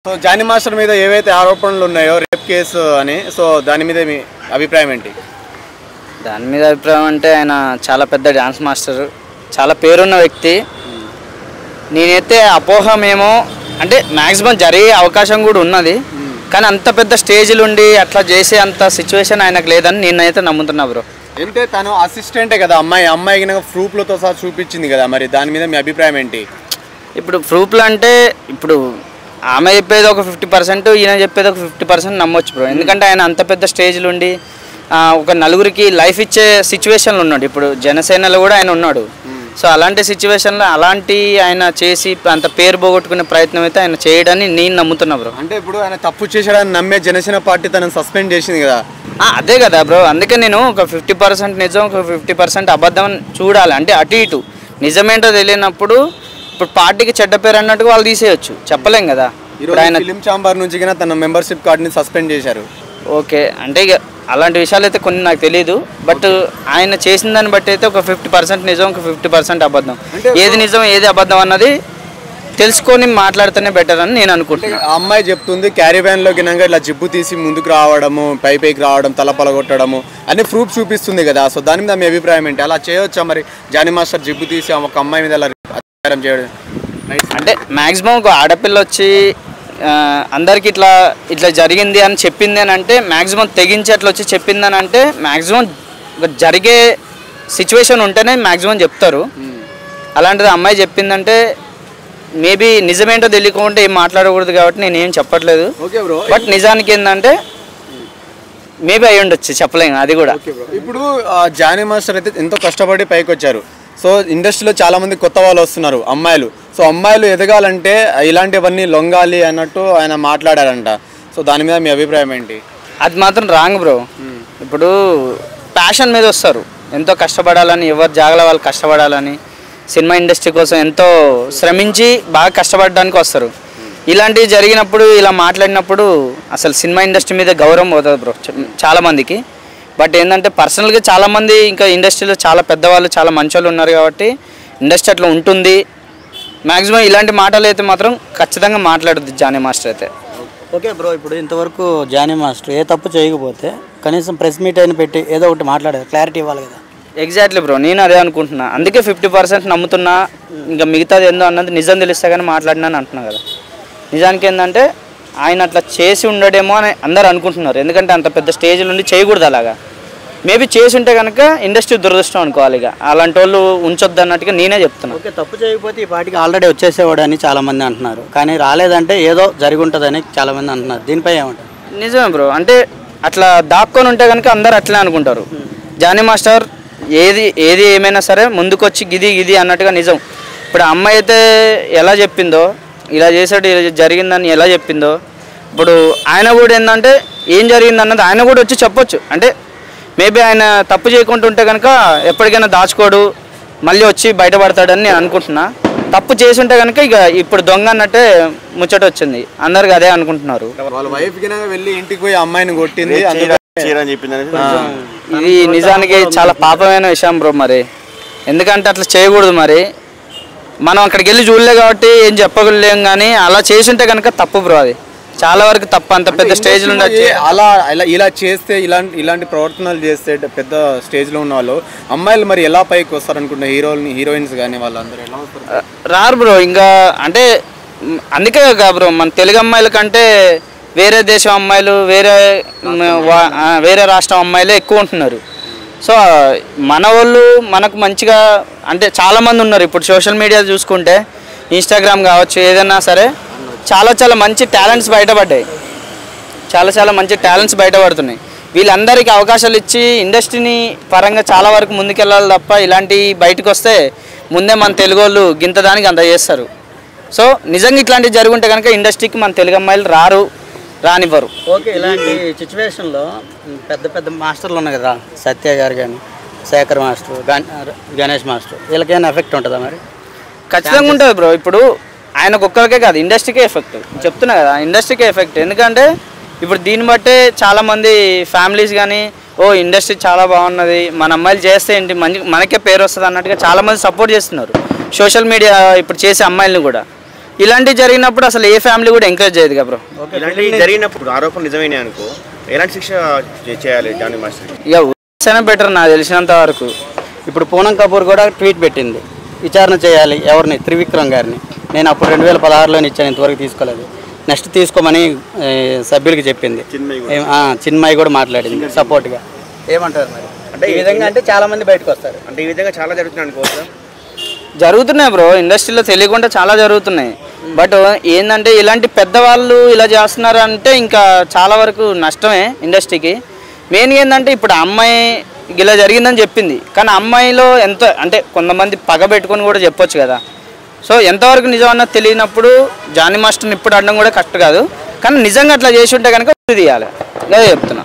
So Johnny master మీద ఏవైతే ఆరోపణలు ఉన్నాయో రేప్ కేసు అని, సో దాని మీద మీ అభిప్రాయం ఏంటి? దాని మీద అభిప్రాయం అంటే ఆయన చాలా పెద్ద డాన్స్ మాస్టర్, చాలా పేరున్న వ్యక్తి. నేనైతే అపోహమేమో అంటే మ్యాక్సిమం జరిగే అవకాశం కూడా ఉన్నది, కానీ అంత పెద్ద స్టేజ్లు ఉండి అట్లా చేసే అంత సిచ్యువేషన్ ఆయనకు లేదని నేనైతే నమ్ముతున్నా బ్రో. అంటే తను అసిస్టెంటే కదా, అమ్మాయి కనుక ప్రూఫ్లతో సహా చూపించింది కదా, మరి దాని మీద మీ అభిప్రాయం ఏంటి? ఇప్పుడు ప్రూఫ్లు అంటే ఇప్పుడు ఆమె చెప్పేది ఒక 50%, ఈయన చెప్పేది ఒక 50% నమ్మొచ్చు బ్రో. ఎందుకంటే ఆయన అంత పెద్ద స్టేజ్లు ఉండి ఒక నలుగురికి లైఫ్ ఇచ్చే సిచ్యువేషన్లు ఉన్నాడు. ఇప్పుడు జనసేనలో కూడా ఆయన ఉన్నాడు. సో అలాంటి సిచ్యువేషన్లో అలాంటి ఆయన చేసి అంత పేరు పోగొట్టుకునే ప్రయత్నం అయితే ఆయన చేయడాన్ని నేను నమ్ముతున్నా బ్రో. అంటే ఇప్పుడు ఆయన తప్పు చేశాడని నమ్మే జనసేన పార్టీ తనను సస్పెండ్ చేసింది కదా. అదే కదా బ్రో, అందుకే నేను ఒక 50% నిజం, ఒక 50% అబద్ధం చూడాలి. అంటే అటు ఇటు నిజమేంటో తెలియనప్పుడు ఇప్పుడు పార్టీకి చెడ్డ పేరు అన్నట్టుగా వాళ్ళు తీసేయచ్చు, చెప్పలేం కదా. ఇప్పుడు ఆయన ఫిలిం ఛాంబర్ నుంచి తన మెంబర్షిప్ కార్డుని సస్పెండ్ చేశారు. ఓకే, అంటే ఇక అలాంటి విషయాలు అయితే కొన్ని నాకు తెలియదు. బట్ ఆయన చేసిన దాన్ని బట్టి అయితే ఒక 50% నిజం, ఒక 50% అబద్ధం. ఏది నిజం ఏది అబద్ధం అన్నది తెలుసుకొని మాట్లాడితేనే బెటర్ అని నేను అనుకుంటున్నాను. ఆ అమ్మాయి చెప్తుంది క్యారీ వ్యాన్లో గినంగా ఇట్లా జిబ్బు తీసి ముందుకు రావడము, పైకి రావడం, తల పలగొట్టడము అన్ని ప్రూఫ్ చూపిస్తుంది కదా. సో దాని మీద మీ అభిప్రాయం ఏంటి? అలా చేయవచ్చా మరి జానీ మాస్టర్ జిబ్బు తీసి ఒక అమ్మాయి మీద అలా అత్యాచారం చేయడం? అంటే మ్యాక్సిమం ఒక ఆడపిల్ల వచ్చి అందరికి ఇట్లా జరిగింది అని చెప్పింది అని అంటే మ్యాక్సిమం తెగించి అట్లా వచ్చి చెప్పింది అని అంటే మ్యాక్సిమం జరిగే సిచ్యువేషన్ ఉంటేనే మ్యాక్సిమం చెప్తారు. అలాంటిది అమ్మాయి చెప్పిందంటే మేబీ నిజమేంటో తెలియకుంటే ఏం మాట్లాడకూడదు కాబట్టి నేను ఏం చెప్పట్లేదు. బట్ నిజానికి ఏంటంటే మేబీ అయి ఉండొచ్చు, చెప్పలేము అది కూడా. ఇప్పుడు జానీ మాస్టర్ అయితే ఎంతో కష్టపడి పైకి వచ్చారు. సో ఇండస్ట్రీలో చాలామంది కొత్త వాళ్ళు వస్తున్నారు, అమ్మాయిలు. సో అమ్మాయిలు ఎదగాలంటే ఇలాంటివన్నీ లొంగాలి అన్నట్టు ఆయన మాట్లాడారంట. సో దాని మీద మీ అభిప్రాయం ఏంటి? అది మాత్రం రాంగ్ బ్రో. ఇప్పుడు ప్యాషన్ మీద వస్తారు, ఎంతో కష్టపడాలని, ఎవరు జాగల వాళ్ళు కష్టపడాలని, సినిమా ఇండస్ట్రీ కోసం ఎంతో శ్రమించి బాగా కష్టపడడానికి వస్తారు. ఇలాంటివి జరిగినప్పుడు ఇలా మాట్లాడినప్పుడు అసలు సినిమా ఇండస్ట్రీ మీద గౌరవం పోతుంది బ్రో చాలామందికి. బట్ ఏంటంటే పర్సనల్గా చాలామంది ఇంకా ఇండస్ట్రీలో చాలా పెద్దవాళ్ళు, చాలా మంచి వాళ్ళు ఉన్నారు కాబట్టి ఇండస్ట్రీ అట్లా ఉంటుంది. మ్యాక్సిమం ఇలాంటి మాటలు అయితే మాత్రం ఖచ్చితంగా మాట్లాడుద్ది జానీ మాస్టర్ అయితే. ఓకే బ్రో, ఇప్పుడు ఇంతవరకు జానీ మాస్టర్ ఏ తప్పు చేయకపోతే కనీసం ప్రెస్ మీట్ అయినా పెట్టి ఏదో ఒకటి మాట్లాడారు, క్లారిటీ ఇవ్వాలి కదా. ఎగ్జాక్ట్లీ బ్రో, నేను అదే అనుకుంటున్నా. అందుకే 50% నమ్ముతున్నా. ఇంకా మిగతాది ఏందో అన్నది నిజం తెలిస్తే కానీ మాట్లాడినా అంటున్నా కదా. నిజానికి ఏంటంటే ఆయన అట్లా చేసి ఉండడేమో అని అందరు అనుకుంటున్నారు. ఎందుకంటే అంత పెద్ద స్టేజ్ నుండి చేయకూడదు అలాగా. మేబీ చేసి ఉంటే కనుక ఇండస్ట్రీ దురదృష్టం అనుకోవాలి. ఇక అలాంటి వాళ్ళు ఉంచొద్దు అన్నట్టుగా నేనే చెప్తున్నాను. ఓకే, తప్పు చేయకపోతే ఈ పాటికి ఆల్రెడీ వచ్చేసేవాడు అని చాలామంది అంటున్నారు, కానీ రాలేదంటే ఏదో జరిగి ఉంటుందని చాలామంది అంటున్నారు. దీనిపై ఏమంటారు? నిజమే బ్రో, అంటే అట్లా దాక్కొని ఉంటే కనుక అందరు అట్లే అనుకుంటారు. జానీ మాస్టర్ ఏది ఏమైనా సరే ముందుకు వచ్చి గిది అన్నట్టుగా నిజం. ఇప్పుడు అమ్మాయి అయితే ఎలా చెప్పిందో, ఇలా చేసాడు ఇలా జరిగిందని ఎలా చెప్పిందో, ఇప్పుడు ఆయన కూడా ఏంటంటే ఏం జరిగింది అన్నది ఆయన కూడా వచ్చి చెప్పొచ్చు. అంటే మేబీ ఆయన తప్పు చేయకుండా ఉంటే కనుక ఎప్పటికైనా దాచుకోడు, మళ్ళీ వచ్చి బయటపడతాడని నేను అనుకుంటున్నా. తప్పు చేసి ఉంటే కనుక ఇక ఇప్పుడు దొంగ అన్నట్టే ముచ్చట వచ్చింది, అందరికి అదే అనుకుంటున్నారు. వాళ్ళ వైఫ్ వెళ్ళి ఇంటికి పోయి అమ్మాయిని కొట్టింది, ఇది నిజానికి చాలా పాపమైన విషయం బ్రో. మరి ఎందుకంటే అట్లా చేయకూడదు. మరి మనం అక్కడికి వెళ్ళి చూడలే కాబట్టి ఏం చెప్పగలేం, కానీ అలా చేసి ఉంటే కనుక తప్పు బ్రో, అది చాలా వరకు తప్పు. అంత పెద్ద స్టేజ్లో అలా ఇలా చేస్తే, ఇలాంటి ప్రవర్తనలు చేస్తే పెద్ద స్టేజ్లో ఉన్న వాళ్ళు అమ్మాయిలు మరి ఎలా పైకి వస్తారు అనుకుంటున్నా? హీరోయిన్స్ కానీ వాళ్ళందరూ ఎలా వస్తారు? రారు బ్రో. ఇంకా అంటే అందుకే కదా బ్రో, మన తెలుగు అమ్మాయిల కంటే వేరే దేశం అమ్మాయిలు, వేరే రాష్ట్రం అమ్మాయిలే ఎక్కువ ఉంటున్నారు. సో మన వాళ్ళు మనకు మంచిగా అంటే చాలామంది ఉన్నారు. ఇప్పుడు సోషల్ మీడియా చూసుకుంటే ఇన్స్టాగ్రామ్ కావచ్చు, ఏదైనా సరే చాలా మంచి టాలెంట్స్ బయటపడ్డాయి, చాలా మంచి టాలెంట్స్ బయటపడుతున్నాయి. వీళ్ళందరికీ అవకాశాలు ఇచ్చి ఇండస్ట్రీని పరంగా చాలా వరకు ముందుకెళ్ళాలి తప్ప ఇలాంటి బయటకు వస్తే ముందే మన తెలుగు వాళ్ళు గింత దానికి అంత చేస్తారు. సో నిజంగా ఇట్లాంటివి జరుగుంటే కనుక ఇండస్ట్రీకి మన తెలుగు అమ్మాయిలు రానివ్వరు. ఓకే, ఇలాంటి సిచ్యువేషన్లో పెద్ద మాస్టర్లు ఉన్నాయి కదా, సత్య గారు కానీ, శేఖర్ మాస్టర్, గణేష్ మాస్టర్, వీళ్ళకైనా ఎఫెక్ట్ ఉంటుందా? మరి ఖచ్చితంగా ఉంటుంది బ్రో. ఇప్పుడు ఆయనకు ఒక్కరికే కాదు, ఇండస్ట్రీకే ఎఫెక్ట్. చెప్తున్నా కదా, ఇండస్ట్రీకే ఎఫెక్ట్. ఎందుకంటే ఇప్పుడు దీన్ని బట్టే చాలామంది ఫ్యామిలీస్ కానీ ఇండస్ట్రీ చాలా బాగున్నది, మన అమ్మాయిలు చేస్తే ఏంటి మనకే పేరు వస్తుంది అన్నట్టుగా చాలామంది సపోర్ట్ చేస్తున్నారు. సోషల్ మీడియా ఇప్పుడు చేసే అమ్మాయిలను కూడా ఇలాంటివి జరిగినప్పుడు అసలు ఏ ఫ్యామిలీ కూడా ఎంకరేజ్ చేయదు కదా బ్రో. ఇలాంటివి జరిగినప్పుడు ఆరోపణలు నిజమైన అనుకో ఎలాంటి శిక్ష చేయాలి జానీ మాస్టర్? ఇక ఊరిస్తేనే బెటర్ నాకు తెలిసినంత వరకు. ఇప్పుడు పూనం కపూర్ కూడా ట్వీట్ పెట్టింది, విచారణ చేయాలి ఎవరిని, త్రివిక్రమ్ గారిని. నేను అప్పుడు 2016లో ఇచ్చాను, ఇంతవరకు తీసుకోలేదు, నెక్స్ట్ తీసుకోమని సభ్యులకి చెప్పింది. చిన్మయి కూడా మాట్లాడింది సపోర్ట్గా. ఏమంటారు మరి? అంటే ఈ విధంగా అంటే చాలా మంది బయటకు వస్తారు. అంటే ఈ విధంగా చాలా జరుగుతుంది అనుకోవచ్చా? జరుగుతున్నాయి బ్రో, ఇండస్ట్రీలో తెలియకుండా చాలా జరుగుతున్నాయి. బట్ ఏంటంటే ఇలాంటి పెద్దవాళ్ళు ఇలా చేస్తున్నారు అంటే ఇంకా చాలా వరకు నష్టమే ఇండస్ట్రీకి. మెయిన్గా ఏంటంటే ఇప్పుడు అమ్మాయి ఇలా జరిగిందని చెప్పింది, కానీ అమ్మాయిలో ఎంత అంటే కొంతమంది పగ పెట్టుకొని కూడా చెప్పొచ్చు కదా. సో ఎంతవరకు నిజం అన్నది తెలియనప్పుడు జానీ మాస్టర్ని ఇప్పుడు అనడం కూడా కరెక్ట్ కాదు. కానీ నిజంగా అట్లా చేసి ఉంటే కనుక తీయాలి, అదే చెప్తున్నా.